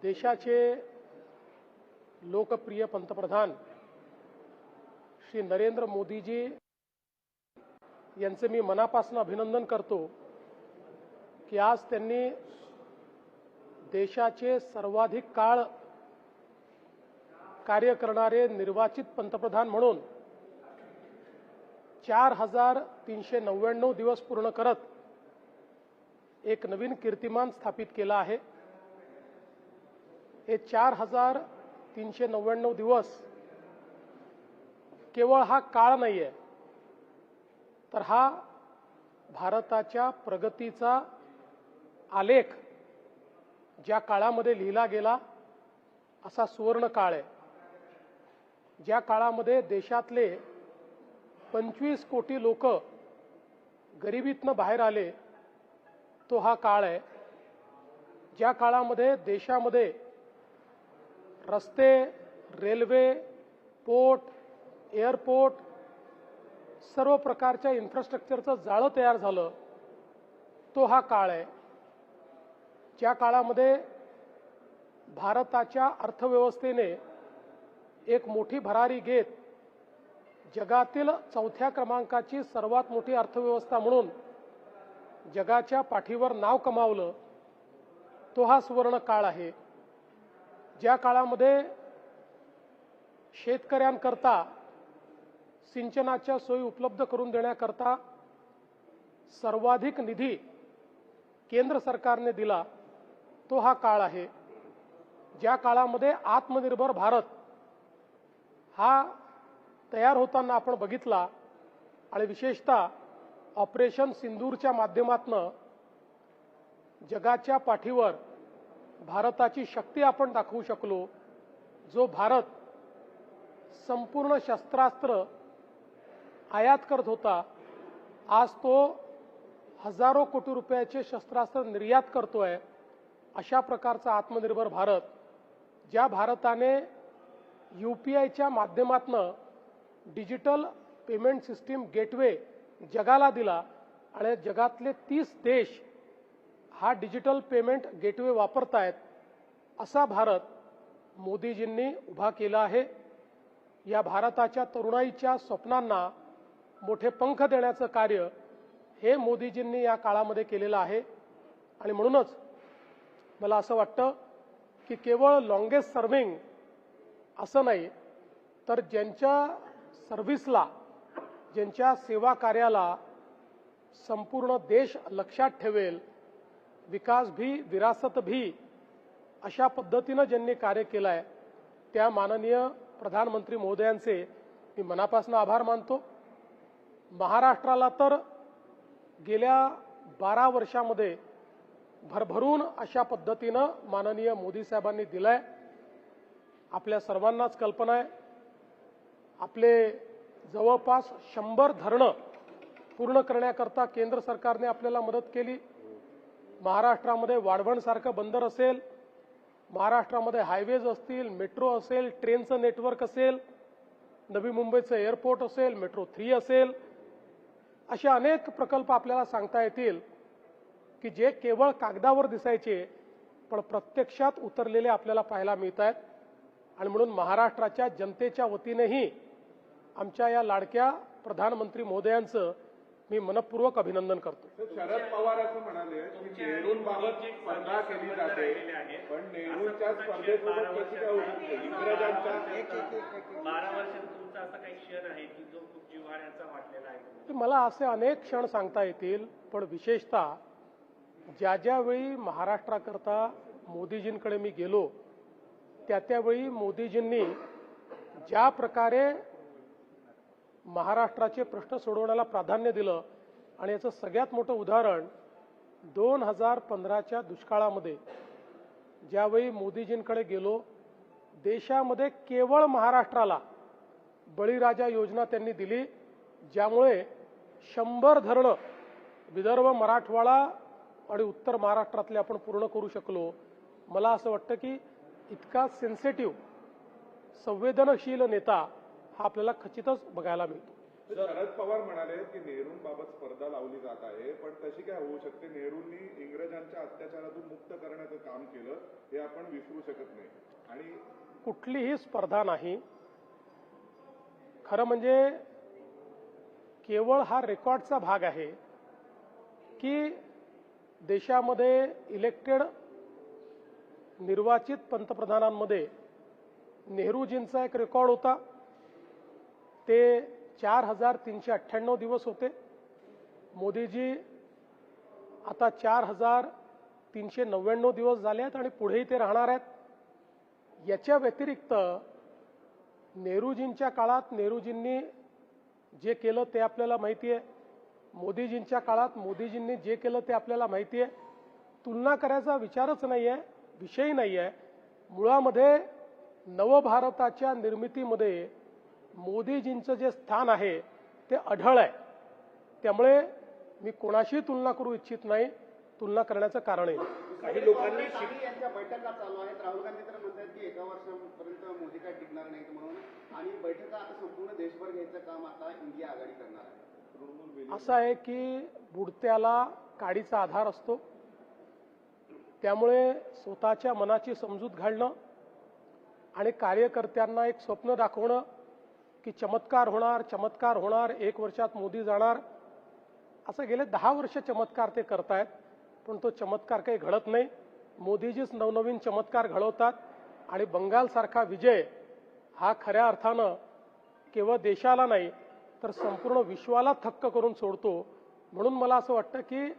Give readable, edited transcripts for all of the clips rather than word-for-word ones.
देशाचे लोकप्रिय पंतप्रधान श्री नरेंद्र मोदीजी यांचे मी मनापासून अभिनंदन करतो की आज त्यांनी देशाचे सर्वाधिक काळ कार्य करणारे निर्वाचित पंतप्रधान म्हणून 4399 दिवस पूर्ण करत एक नवीन कीर्तिमान स्थापित केला आहे। हे 4399 दिवस केवळ हा काळ नाहीये, तर हा भारताच्या प्रगतीचा आलेख ज्या काळामध्ये लिहिला गेला असा सुवर्ण काळ आहे। ज्या काळामध्ये देशातले 25 कोटी लोक गरिबीतनं बाहेर आले तो हा काळ आहे। ज्या काळामध्ये देशामध्ये रस्ते, रेल्वे, पोर्ट, एअरपोर्ट सर्व प्रकारच्या इन्फ्रास्ट्रक्चरचं जाळं तयार झालं तो हा काळ आहे। ज्या काळामध्ये भारताच्या अर्थव्यवस्थेने एक मोठी भरारी घेत जगातील 4थ्या क्रमांकाची सर्वात मोठी अर्थव्यवस्था म्हणून जगाच्या पाठीवर नाव कमावलं तो हा सुवर्ण काळ आहे। ज्या काळामध्ये शेतकऱ्यांकरता सिंचनाच्या सोयी उपलब्ध करून देण्याकरता सर्वाधिक निधी केंद्र सरकारने दिला तो हा काळ आहे। ज्या काळामध्ये आत्मनिर्भर भारत हा तयार होताना आपण बघितला आणि विशेषतः ऑपरेशन सिंदूरच्या माध्यमातून जगाच्या पाठीवर भारताची शक्ती आपण दाखवू शकलो। जो भारत संपूर्ण शस्त्रास्त्र आयात करत होता, आज तो हजारो कोटी रुपयाचे शस्त्रास्त्र निर्यात करतोय। अशा प्रकारचा आत्मनिर्भर भारत, ज्या भारताने UPIच्या माध्यमातून डिजिटल पेमेंट सिस्टीम गेटवे जगाला दिला आणि जगातले 30 देश हा डिजिटल पेमेंट गेटवे वापरतायत, असा भारत मोदीजींनी उभा केला आहे। या भारताच्या तरुणाईच्या स्वप्नांना मोठे पंख देण्याचं कार्य हे मोदीजींनी या काळामध्ये केलेलं आहे। आणि म्हणूनच मला असं वाटतं की केवळ लॉंगेस्ट सर्व्हिंग असं नाही, तर ज्यांच्या सर्व्हिसला, ज्यांच्या सेवा कार्याला संपूर्ण देश लक्षात ठेवेल, विकास भी विरासत भी अशा पद्धतीनं ज्यांनी कार्य केलं आहे त्या माननीय प्रधानमंत्री महोदयांचे मी मनापासून आभार मानतो। महाराष्ट्राला तर गेल्या 12 वर्षामध्ये भरभरून अशा पद्धतीनं माननीय मोदी साहेबांनी दिलाय। आपल्या सर्वांनाच कल्पना आहे, आपले जवळपास 100 धरणं पूर्ण करण्याकरता केंद्र सरकारने आपल्याला मदत केली। महाराष्ट्रामध्ये वाढवणसारखं बंदर असेल, महाराष्ट्रामध्ये हायवेज असतील, मेट्रो असेल, ट्रेनचं नेटवर्क असेल, नवी मुंबईचं एअरपोर्ट असेल, मेट्रो 3 असेल, असे अनेक प्रकल्प आपल्याला सांगता येतील की जे केवळ कागदावर दिसायचे पण प्रत्यक्षात उतरलेले आपल्याला पाहायला मिळत आहेत। आणि म्हणून महाराष्ट्राच्या जनतेच्या वतीनेही आमच्या या लाडक्या प्रधानमंत्री महोदयांचं मी मनपूर्वक अभिनंदन करतो। शरद पवार असं म्हणाले की नेहरूंबाबत स्पर्धा केली जाते, पण नेहरूंच्या स्पर्धेसोबत कशी काय होती? इंग्रजांच्या 12 वर्षात तुमचा असा काही क्षण आहे की जो खूप जिव्हाळ्याचा वाटलेला आहे? मला असे अनेक क्षण सांगता येतील, पण विशेषतः ज्यावेळी महाराष्ट्राकरता मोदीजींकडे मी गेलो त्यावेळी मोदीजींनी ज्या प्रकारे महाराष्ट्राचे प्रश्न सोडवण्याला प्राधान्य दिलं, आणि याचं सगळ्यात मोठं उदाहरण 2015च्या दुष्काळामध्ये ज्यावेळी मोदीजींकडे गेलो, देशामध्ये केवळ महाराष्ट्राला बळीराजा योजना त्यांनी दिली, ज्यामुळे 100 धरणं विदर्भ, मराठवाडा आणि उत्तर महाराष्ट्रातले आपण पूर्ण करू शकलो। मला असं वाटतं की इतका सेन्सिटिव्ह, संवेदनशील नेता हा आपल्याला खचितच बघायला मिळतो। शरद पवार म्हणाले की नेहरूंबाबत स्पर्धा लावली जात आहे, पण तशी काय होऊ शकते? नेहरूंनी इंग्रजांच्या अत्याचारातून मुक्त करण्याचं काम केलं, हे आपण विसरू शकत नाही. आणि कुठलीही स्पर्धा नाही. खरं म्हणजे केवळ हा रेकॉर्डचा भाग आहे की देशामध्ये इलेक्टेड निर्वाचित पंतप्रधानांमध्ये नेहरूजींचा एक रेकॉर्ड होता. ते 4398 दिवस होते. मोदीजी आता 4399 दिवस झाले आहेत आणि पुढेही ते राहणार आहेत. याच्या व्यतिरिक्त नेहरूजींच्या काळात नेहरूजींनी जे केलं ते आपल्याला माहिती आहे. मोदीजींच्या काळात मोदीजींनी जे केलं ते आपल्याला माहिती आहे. तुलना करायचा विचारच नाही आहे, विषय नाही आहे. मुळामध्ये नवभारताच्या निर्मितीमध्ये मोदीजींचं जे स्थान आहे ते अढळ आहे. त्यामुळे मी कोणाशी तुलना करू इच्छित नाही, तुलना करण्याचं कारणही नाही. काही लोकांनी यांच्या बैठका चालू आहेत. राहुल गांधी तर म्हणतात की 1 वर्षापर्यंत मोदी काय टिकणार नाहीत म्हणून, आणि बैठका आता संपूर्ण देशभर घ्यायचं काम आता इंडिया आघाडी करणार आहे. असं आहे की बुडत्याला काडीचा आधार असतो. त्यामुळे स्वतःच्या मनाची समजूत घालणं आणि कार्यकर्त्यांना एक स्वप्न दाखवणं की चमत्कार होणार, चमत्कार होणार, 1 वर्षात मोदी जाणार, असं गेले 10 वर्ष चमत्कार ते करतायत, पण तो चमत्कार काही घडत नाही. मोदीजीच नवनवीन चमत्कार घडवतात आणि बंगालसारखा विजय हा खऱ्या अर्थानं केवळ देशाला नाही तर संपूर्ण विश्वाला थक्क करून सोडतो. म्हणून मला असं वाटतं की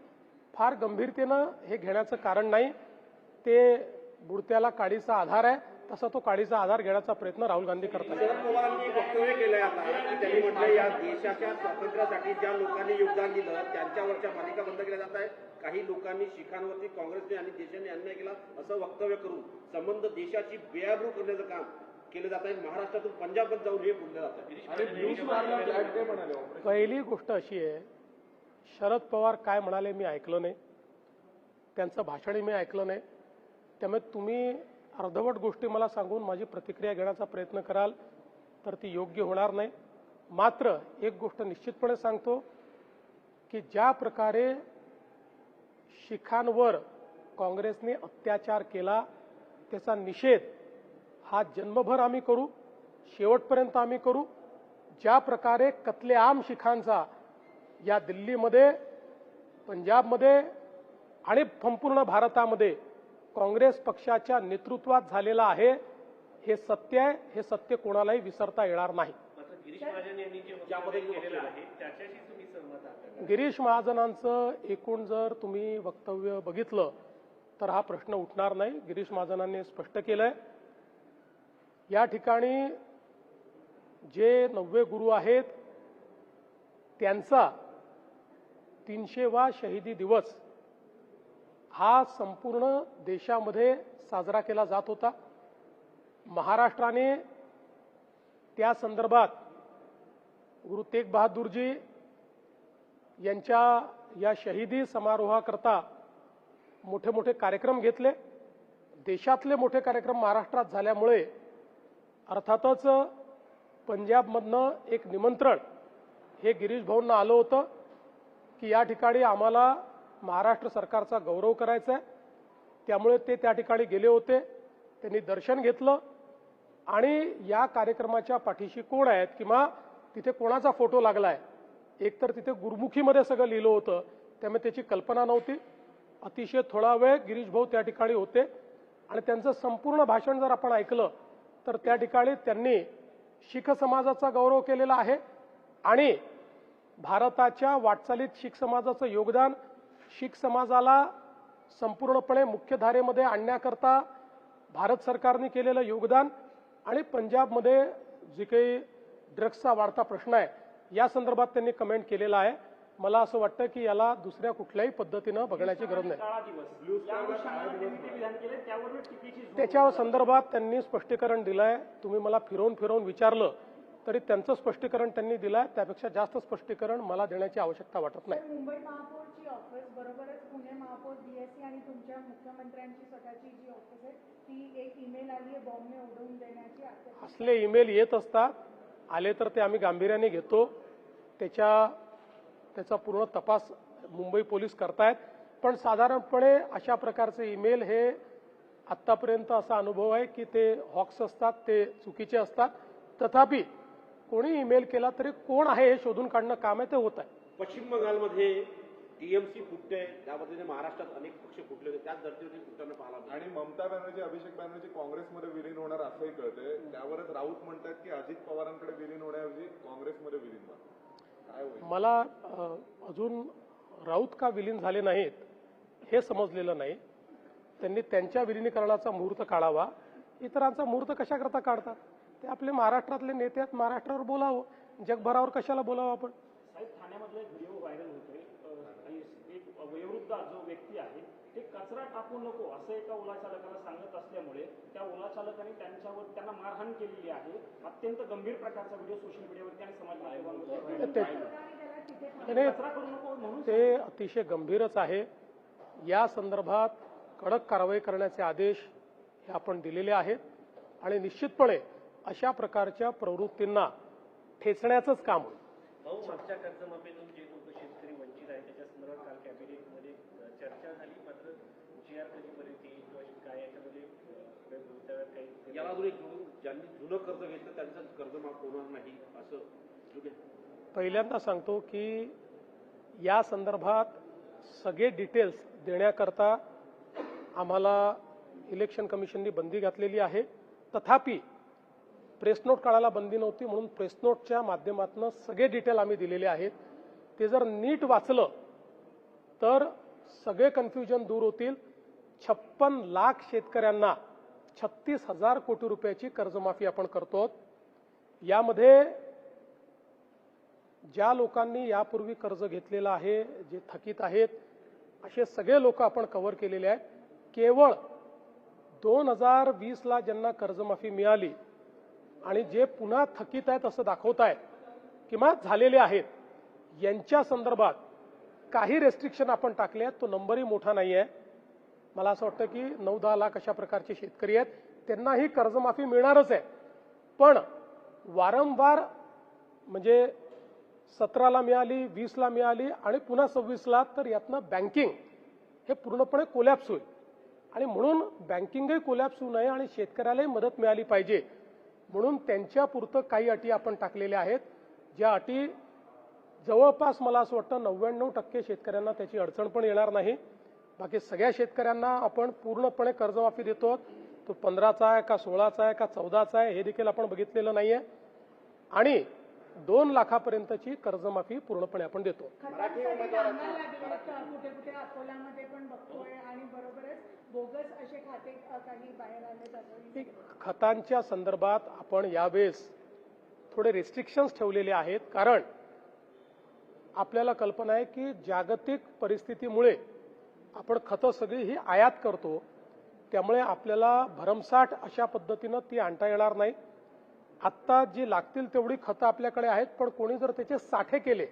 फार गंभीरतेनं हे घेण्याचं कारण नाही. ते बुडत्याला काडीचा आधार आहे, तसा तो काडीचा आधार घेण्याचा प्रयत्न राहुल गांधी करतात. शरद पवारांनी वक्तव्य केलंय आता की त्यांनी म्हटलं या देशाच्या स्वातंत्र्यासाठी ज्या लोकांनी योगदान दिलं त्यांच्यावरच्या मालिका बंद केल्या जात आहेत. काही लोकांनी शिखांवरती काँग्रेसने आणि देशाने अन्याय केला असं वक्तव्य करून संबंध देशाची बेआबरू करण्याचं काम केलं जात आहे. महाराष्ट्रातून पंजाबमध्ये जाऊन हे बोललं जात आहे. आणि ब्लू स्टारला फ्लॅग डे म्हणाले. पहिली गोष्ट अशी आहे, शरद पवार काय म्हणाले मी ऐकलं नाही, त्यांचं भाषणही मी ऐकलं नाही. त्यामुळे तुम्ही अर्धवट गोष्टी मला सांगून माझी प्रतिक्रिया घेण्याचा प्रयत्न कराल तर ती योग्य होणार नाही. मात्र एक गोष्ट निश्चितपणे सांगतो की ज्या प्रकारे शिखांवर काँग्रेसने अत्याचार केला त्याचा निषेध हा जन्मभर आम्ही करू, शेवटपर्यंत आम्ही करू. ज्या प्रकारे कत्लेआम शिखांचा या दिल्लीमध्ये, पंजाबमध्ये आणि संपूर्ण भारतामध्ये काँग्रेस पक्षाच्या नेतृत्वात झालेला आहे, हे सत्य आहे. हे सत्य कोणालाही विसरता येणार नाही. मात्र गिरीश महाजन यांनी जे वक्तव्य केलेलं आहे त्याच्याशी तुम्ही सहमत आहात? गिरीश महाजनांचं एकूण जर तुम्ही वक्तव्य बघितलं तर हा प्रश्न उठणार नाही. गिरीश महाजनांनी स्पष्ट केलंय या ठिकाणी जे 90 गुरु आहेत त्यांचा 300वा शहीदी दिवस हा संपूर्ण देशामध्ये साजरा केला जात होता. महाराष्ट्राने त्या संदर्भात गुरु तेग बहादूरजी यांच्या या शहीदी समारोहाकरता मोठे मोठे कार्यक्रम घेतले. देशातले मोठे कार्यक्रम महाराष्ट्रात झाल्यामुळे अर्थातच पंजाबमधनं एक निमंत्रण हे गिरीश भाऊंना आलं होतं की या ठिकाणी आम्हाला महाराष्ट्र सरकारचा गौरव करायचा आहे. त्यामुळे ते त्या ठिकाणी गेले होते. त्यांनी दर्शन घेतलं आणि या कार्यक्रमाच्या पाठीशी कोण आहेत किंवा तिथे कोणाचा फोटो लागलाय, एकतर तिथे गुरुमुखीमध्ये सगळं लिहिलं होतं, त्यामुळे त्याची कल्पना नव्हती. अतिशय थोडा वेळ गिरीश भाऊ त्या ठिकाणी होते आणि त्यांचं संपूर्ण भाषण जर आपण ऐकलं तर त्या ठिकाणी त्यांनी शीख समाजाचा गौरव केलेला आहे आणि भारताच्या वाटचालीत शीख समाजाचं योगदान, शीख समाजाला संपूर्णपणे मुख्यधारेमध्ये आणण्याकरता भारत सरकारने केलेलं योगदान आणि पंजाबमध्ये जे काही ड्रग्सचा वाढता प्रश्न आहे या संदर्भात त्यांनी कमेंट केलेला आहे. मला असं वाटतं की याला दुसऱ्या कुठल्याही पद्धतीनं बघण्याची गरज नाही. त्याच्या संदर्भात त्यांनी स्पष्टीकरण दिलंय. तुम्ही मला फिरवून फिरवून विचारलं तरी त्यांचं स्पष्टीकरण त्यांनी दिलंय. त्यापेक्षा जास्त स्पष्टीकरण मला देण्याची आवश्यकता वाटत नाही. मुंबई महापौरची ऑफिस बरोबरच पुणे महापौर बीएससी आणि तुमच्या मुख्यमंत्र्यांची स्वतःची जी ऑफिस आहे ती एक ईमेल आली आहे बॉम्बने उडवून देण्याची. असले ईमेल येत असतात, आले तर ते आम्ही गांभीर्याने घेतो. त्याचा पूर्ण तपास मुंबई पोलीस करतायत. पण साधारणपणे अशा प्रकारचे ईमेल हे आत्तापर्यंत असा अनुभव आहे की ते हॉक्स असतात, ते चुकीचे असतात. तथापि कोणी ईमेल केला तरी कोण आहे हे शोधून काढणं काम आहे, ते होत आहे. पश्चिम बंगालमध्ये टीएमसी फुटते, त्या पद्धतीने महाराष्ट्रात अनेक पक्ष फुटले होते, त्याच धर्तीवरती फुटताना पाहायला मिळालं. आणि ममता बॅनर्जी, अभिषेक बॅनर्जी काँग्रेसमध्ये विलीन होणार असंही कळतंय. त्यावरच राऊत म्हणतात की अजित पवारांकडे विलीन होण्याऐवजी काँग्रेसमध्ये विलीन व्हा. काय होईल? मला अजून राऊत का विलीन झाले नाहीत हे समजलेलं नाही. त्यांनी त्यांच्या विलिनीकरणाचा मुहूर्त काढावा. इतरांचा मुहूर्त कशाकरता काढतात? ते आपले महाराष्ट्रातले नेते आहेत, महाराष्ट्रावर बोलावं. जगभरावर कशाला बोलावं आपण? साहेब, ठाण्यामधला एक व्हिडिओ व्हायरल होतोय. एक वयोवृद्ध जो व्यक्ती आहे ते कचरा टाकू नको असं एका ओला चालकाला सांगत असल्यामुळे त्या ओला चालकाने त्यांना मारहाण केलेली आहे. अत्यंत गंभीर प्रकारचा व्हिडिओ सोशल मीडियावरती आणि समाज माध्यमांमध्ये कचरा करू नको म्हणून ते अतिशय गंभीरच आहे. या संदर्भात कडक कारवाई करण्याचे आदेश हे आपण दिलेले आहेत आणि निश्चितपणे अशा प्रकारच्या प्रवृत्तींना ठेचण्याचंच काम होईल. भाऊ, मागच्या कर्जमाफीतून जे लोक शेतकरी वंचित आहे त्याच्या संदर्भात काल कॅबिनेटमध्ये चर्चा झाली. मात्र जी आर कधीपर्यंत येईल किंवा काय याच्यामध्ये काही याला अजून एक जोडून, ज्यांनी जुनं कर्ज घेतलं त्यांचं कर्ज माफ होणार नाही असं पहिल्यांदा सांगतो की या संदर्भात सगळे डिटेल्स देण्याकरता आम्हाला इलेक्शन कमिशननी बंदी घातलेली आहे. तथापि प्रेस नोट काढायला बंदी नव्हती म्हणून प्रेस नोटच्या माध्यमातून सगळे डिटेल आम्ही दिलेले आहेत. ते जर नीट वाचलं तर सगळे कन्फ्युजन दूर होतील. 56 लाख शेतकऱ्यांना 36,000 कोटी रुपयाची कर्जमाफी आपण करतो. यामध्ये ज्या लोकांनी यापूर्वी कर्ज घेतलेलं आहे, जे थकीत आहेत, असे सगळे लोक आपण कव्हर केलेले आहेत. केवळ 2020ला ज्यांना कर्जमाफी मिळाली आणि जे पुन्हा थकीत आहेत असं दाखवत आहेत किंवा झालेले आहेत, यांच्या संदर्भात काही रेस्ट्रिक्शन आपण टाकले आहेत. तो नंबरही मोठा नाही आहे. मला असं वाटतं की 9-10 लाख अशा प्रकारचे शेतकरी आहेत, त्यांनाही कर्जमाफी मिळणारच आहे. पण वारंवार म्हणजे 17ला मिळाली, 20ला मिळाली आणि पुन्हा 26ला, तर यातनं बँकिंग हे पूर्णपणे कोलॅप्स होईल. आणि म्हणून बँकिंगही कोलॅप्स होऊ नये आणि शेतकऱ्यालाही मदत मिळाली पाहिजे म्हणून त्यांच्यापुरतं काही अटी आपण टाकलेल्या आहेत. ज्या अटी जवळपास मला असं वाटतं 99% शेतकऱ्यांना त्याची अडचण पण येणार नाही. बाकी सगळ्या शेतकऱ्यांना आपण पूर्णपणे कर्जमाफी देतो. तो 15चा आहे का 16चा आहे का 14चा आहे हे देखील आपण बघितलेलं नाहीये. आणि 2 लाखापर्यंतची कर्जमाफी पूर्णपणे आपण देतो. कुठे कुठे अकोल्यामध्ये पण बघतोय आणि बरोबरच बोगस असे खाते काही बाहेर आले. खतांच्या संदर्भात आपण यावेळेस थोडे रेस्ट्रिक्शन्स ठेवलेले आहेत. कारण आपल्याला कल्पना आहे की जागतिक परिस्थितीमुळे आपण खतं सगळी ही आयात करतो. त्यामुळे आपल्याला भरमसाठ अशा पद्धतीनं ती आणता येणार नाही. आत्ता जी लागतील तेवढी खतं आपल्याकडे आहेत, पण कोणी जर त्याचे साठे केले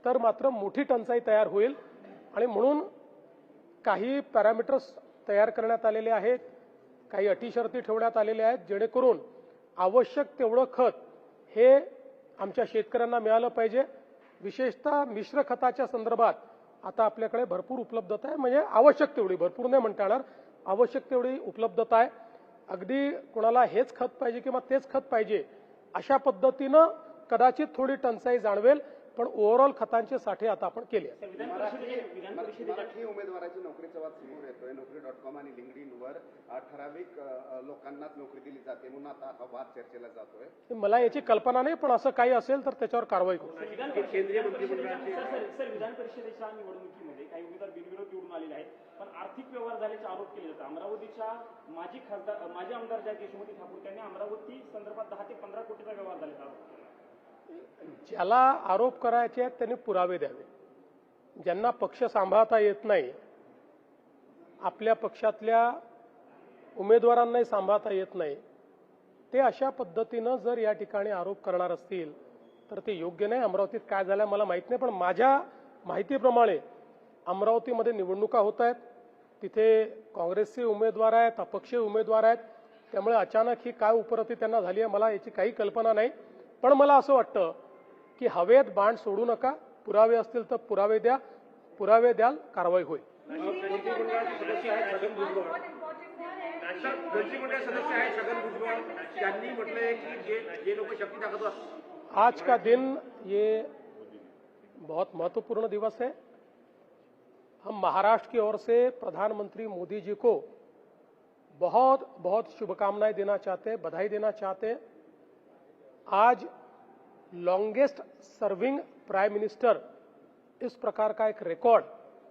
तर मात्र मोठी टंचाई तयार होईल. आणि म्हणून काही पॅरामीटर्स तयार करण्यात आलेले आहेत, काही अटी शर्ती ठेवण्यात आलेल्या आहेत, जेणेकरून आवश्यक तेवढं खत हे आमच्या शेतकऱ्यांना मिळालं पाहिजे. विशेषतः मिश्र खताच्या संदर्भात आता आपल्याकडे भरपूर उपलब्धता आहे. म्हणजे आवश्यक तेवढी, भरपूर नाही म्हणता येणार, आवश्यक तेवढी उपलब्धता आहे. अगदी कोणाला हेच खत पाहिजे किंवा तेच खत पाहिजे अशा पद्धतीनं कदाचित थोडी टंचाई जाणवेल, पण ओव्हरऑल खतांचे साठे आता आपण केले. मराठी उमेदवाराची नोकरीचा वाद समोर येतोय. नोकरी.com आणि लिंक्डइनवर ठराविक लोकांनाच नोकरी दिली जाते म्हणून आता हा वाद चर्चेला जातोय. मला याची कल्पना नाही, पण असं काही असेल तर त्याच्यावर कारवाई करू. केंद्रीय मंत्रिमंडळाचे सर, विधान परिषदेच्या निवडणुकीमध्ये काही उमेदवार बिनविरोध निवडून आलेले आहेत, पण आर्थिक व्यवहार झाल्याचे आरोप केले जातात. अमरावतीच्या माजी आमदार ज्या यशोमती ठाकूर त्यांनी अमरावती संदर्भात 10 ते 15 कोटीचा व्यवहार झाल्याचा आरोप केला. ज्याला आरोप करायचे आहेत त्यांनी पुरावे द्यावे. ज्यांना पक्ष सांभाळता येत नाही, आपल्या पक्षातल्या उमेदवारांनाही सांभाळता येत नाही, ते अशा पद्धतीनं जर या ठिकाणी आरोप करणार असतील तर ते योग्य नाही. अमरावतीत काय झालं मला माहित नाही, पण माझ्या माहितीप्रमाणे अमरावतीमध्ये निवडणुका होत आहेत. तिथे काँग्रेसचे उमेदवार आहेत, अपक्षीय उमेदवार आहेत. त्यामुळे अचानक ही काय उपरती त्यांना झाली आहे मला याची काही कल्पना नाही. पण मला असं वाटतं की हवेत बाण सोडू नका, पुरावे असतील तर पुरावे द्या, पुरावे द्याल कारवाई होईल. मंत्रिमंडळाचे सदस्य आहेत छगन भुजबळ. सर, मंत्रिमंडळ सदस्य आहेत छगन भुजबळ. त्यांनी म्हटलंय की जे लोक शक्ती दाखवत असतात. आज का दिन ये बहुत महत्वपूर्ण दिवस है. हम महाराष्ट्र की ओर से प्रधानमंत्री मोदी जी को बहुत बहुत शुभकामनाएं देना चाहते हैं, बधाई देना चाहते हैं. आज लॉन्गेस्ट सर्विंग प्राइम मिनिस्टर इस प्रकार का एक रिकॉर्ड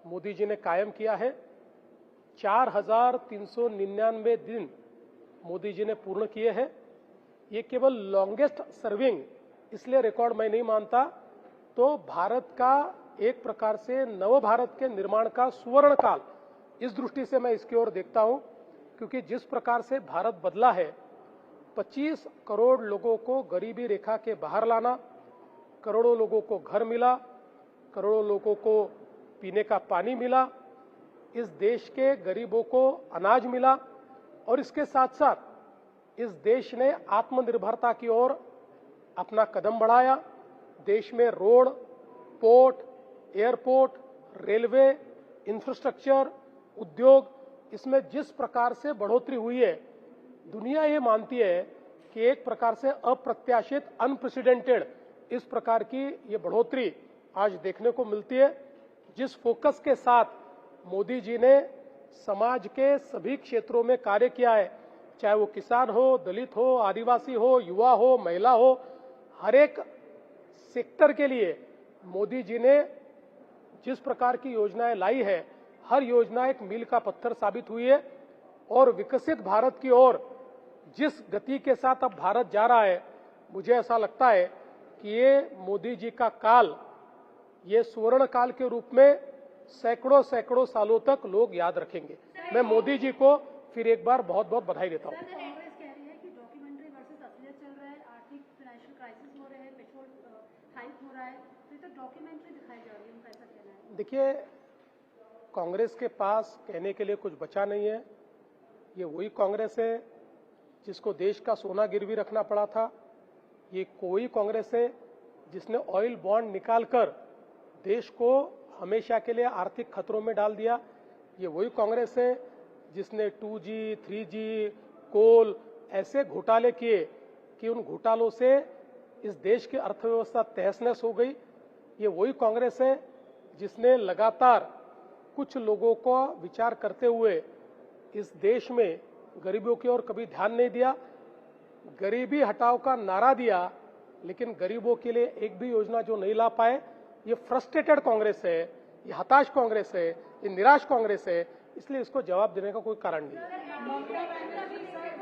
मोदी जी ने कायम किया है. 4,399 दिन मोदी जी ने पूर्ण किए हैं. ये केवल लॉन्गेस्ट सर्विंग इसलिए रिकॉर्ड मैं नहीं मानता, तो भारत का एक प्रकार से नव भारत के निर्माण का सुवर्ण काल, इस दृष्टि से मैं इसकी ओर देखता हूं. क्योंकि जिस प्रकार से भारत बदला है, 25 करोड़ लोगों को गरीबी रेखा के बाहर लाना, करोड़ों लोगों को घर मिला, करोड़ों लोगों को पीने का पानी मिला, इस देश के गरीबों को अनाज मिला, और इसके साथ साथ इस देश ने आत्मनिर्भरता की ओर अपना कदम बढ़ाया. देश में road, port, airport, railway, infrastructure, उद्योग, इसमें जिस प्रकार से बढ़ोतरी हुई है, दुनिया ये मानती है कि एक प्रकार से अप्रत्याशित, अनप्रेसिडेंटेड इस प्रकार की ये बढ़ोतरी आज देखने को मिलती है. जिस फोकस के साथ मोदी जी ने समाज के सभी क्षेत्रों में कार्य किया है, चाहे वो किसान हो, दलित हो, आदिवासी हो, युवा हो, महिला हो, हर एक सेक्टर के लिए मोदी जी ने जिस प्रकार की योजनाएं लाई है, हर योजना एक मील का पत्थर साबित हुई है. और विकसित भारत की ओर जिस गति के साथ अब भारत जा रहा है, मुझे ऐसा लगता है कि ये मोदी जी का काल, ये सुवर्ण काल के रूप में सैकड़ों सैकड़ों सालों तक लोग याद रखेंगे. मैं मोदी जी को फिर एक बार बहुत बहुत बधाई देता हूं. कांग्रेस कह रही है कि डॉक्यूमेंट्री वर्सेस असलियत चल रहा है, आर्थिक फाइनेंशियल क्राइसिस हो रहे हैं, पेट्रोल हाइक हो रहा है, तो ये तो डॉक्यूमेंट्री दिखाई जा रही है, उनका ऐसा कहना है. देखिए, कांग्रेस के पास कहने के लिए कुछ बचा नहीं है. ये वही कांग्रेस है जिसको देश का सोना गिरवी रखना पड़ा था. ये कोई कांग्रेस है जिसने ऑयल बॉन्ड निकालकर देश को हमेशा के लिए आर्थिक खतरों में डाल दिया. ये वही कांग्रेस है जिसने 2G, 3G, कोल ऐसे घोटाले किए कि उन घोटालों से इस देश की अर्थव्यवस्था तहस नहस हो गई. ये वही कांग्रेस है जिसने लगातार कुछ लोगों को विचार करते हुए इस देश में गरीबों की ओर कभी ध्यान नहीं दिया. गरीबी हटाओ का नारा दिया, लेकिन गरीबों के लिए एक भी योजना जो नहीं ला पाए. ये फ्रस्ट्रेटेड कांग्रेस है, ये हताश कांग्रेस है, ये निराश कांग्रेस है. इसलिए इसको जवाब देने का कोई कारण नहीं है.